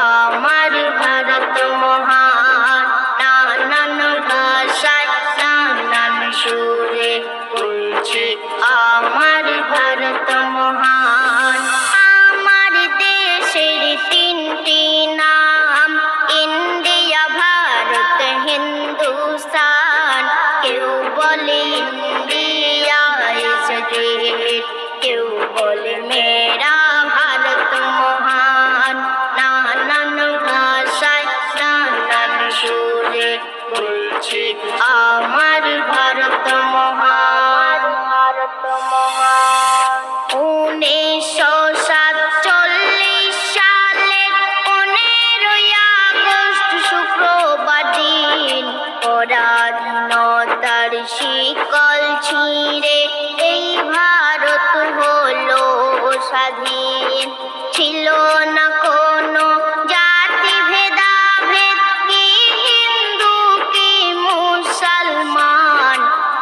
আমার ভারত মহান, নানান ভাষায় নানান সুরে বলছি আমার ভারত মহান। আমার দেশের তিনটি নাম, ইন্ডিয়া, ভারত, হিন্দুস্তান। কেউ বলে ইন্ডিয়া ইজ গ্রেট, কেউ বলে মেরা ভারত মহান। নানান ভাষায় নানান সুরে বলছি আমার ভারত মহান, ভারত মহান। 1947 সালের 15ই আগস্ট শুক্রবার দিন, পরাধীনতার শিকল ছিঁড়ে এই ভারত হলো স্বাধীন। ছিল না কোনো জাতি ভেদাভেদ, কি হিন্দু কি মুসলমান,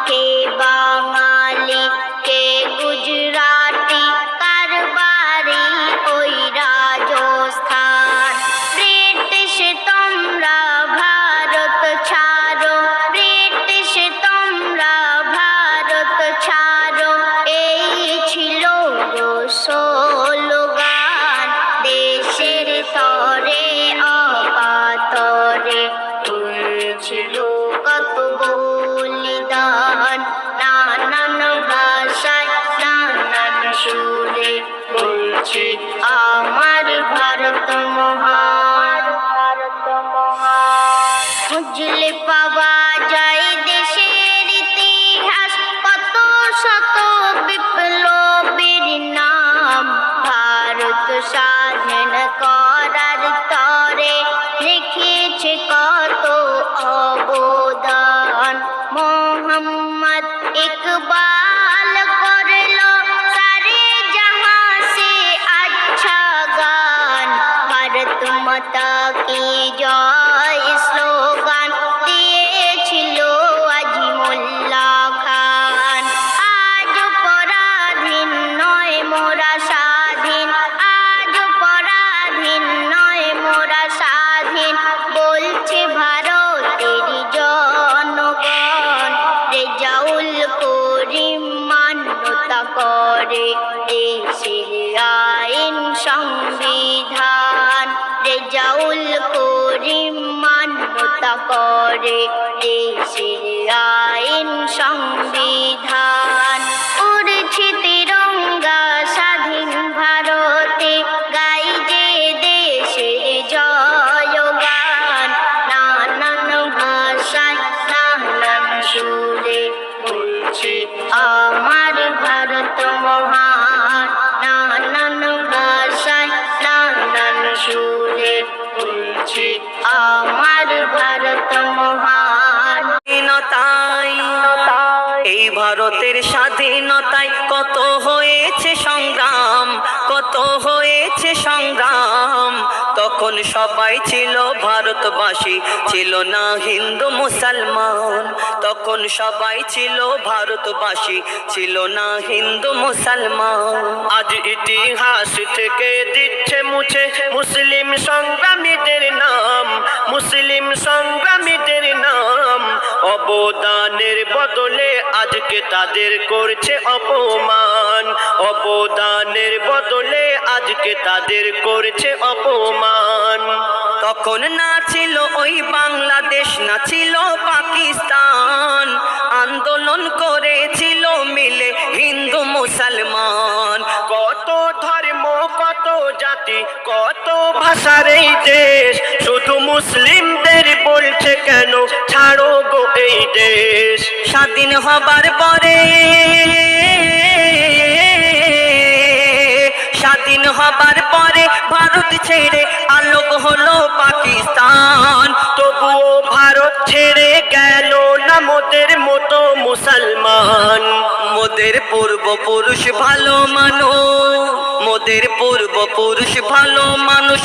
কে বাঙালি কে গুজরাটি, কার বাড়ি ওই রাজস্থান। ব্রিটিশ তোমরা ভারত ছাড়ো, ব্রিটিশ তোমরা ভারত ছাড়ো, এই ছিল স্লোগান। দেশের তরে অকাতরে হয়েছিল কত বলিদান। নানান ভাষায় নানান সুরে বলছি আমার ভারত মহান, ভারত মহান। খুঁজলে পাওয়া যায় দেশের ইতিহাস, কত শত বিপ্লবীর নাম। ভারত স্বাধীন করার তরে রেখেছে কত অবদান। মোহাম্মদ ইকবাল করলো সারে জাহাঁ সে আচ্ছা গান। ভারত মাতা কি জয় স্লোগান দিয়েছিল আজিমুল্লাহ খান। আজ পরাধীন নয় মোরা স্বাধীন, আজ পরাধীন নয় মোরা স্বাধীন, বলছে ভারতের জনগণ। রেজাউল করিম মান্যতা করে দেশের আইন সংবিধান। রেজাউল করিম মান্যতা করে দেশের আইন সংবিধান। উড়ছে তিরঙ্গা স্বাধীন ভারতে, গাই যে দেশে জয়গান। নানান ভাষায় নানান সুরে বলছি আমার ভারত মহান। নানান ভাষায় নানান সুরে বলছি আমার ভারত মহান। এই ভারতের স্বাধীনতায় কত হয়েছে সংগ্রাম, কত হয়েছে সংগ্রাম। তখন সবাই ছিল ভারতবাসী, ছিল না হিন্দু মুসলমান। তখন সবাই ছিল ভারতবাসী, ছিল না হিন্দু মুসলমান। আজ ইতিহাস থেকে দিচ্ছে মুছে মুসলিম সংগ্রামীদের নাম, মুসলিম সংগ্রামীদের নাম। অবদানের বদলে আজকে তাদের করছে অপমান, অবদানের বদলে আজকে তাদের করছে অপমান। তখন না ছিল ওই বাংলাদেশ, না ছিল পাকিস্তান। আন্দোলন করেছিল মিলে হিন্দু মুসলমান। কত ধর্ম কত জাতি কত ভাষার এই দেশ, শুধু মুসলিমদের বলছে কেন ছাড়ো গো এই দেশ। স্বাধীন হবার পরে, স্বাধীন হবার পরে ভারত ছেড়ে আলোক হলো পাকিস্তান। তবুও ভারত ছেড়ে গেল না মোদের মতো মুসলমান। মোদের পূর্বপুরুষ ভালো মানুষ, মোদের পূর্বপুরুষ ভালো মানুষ,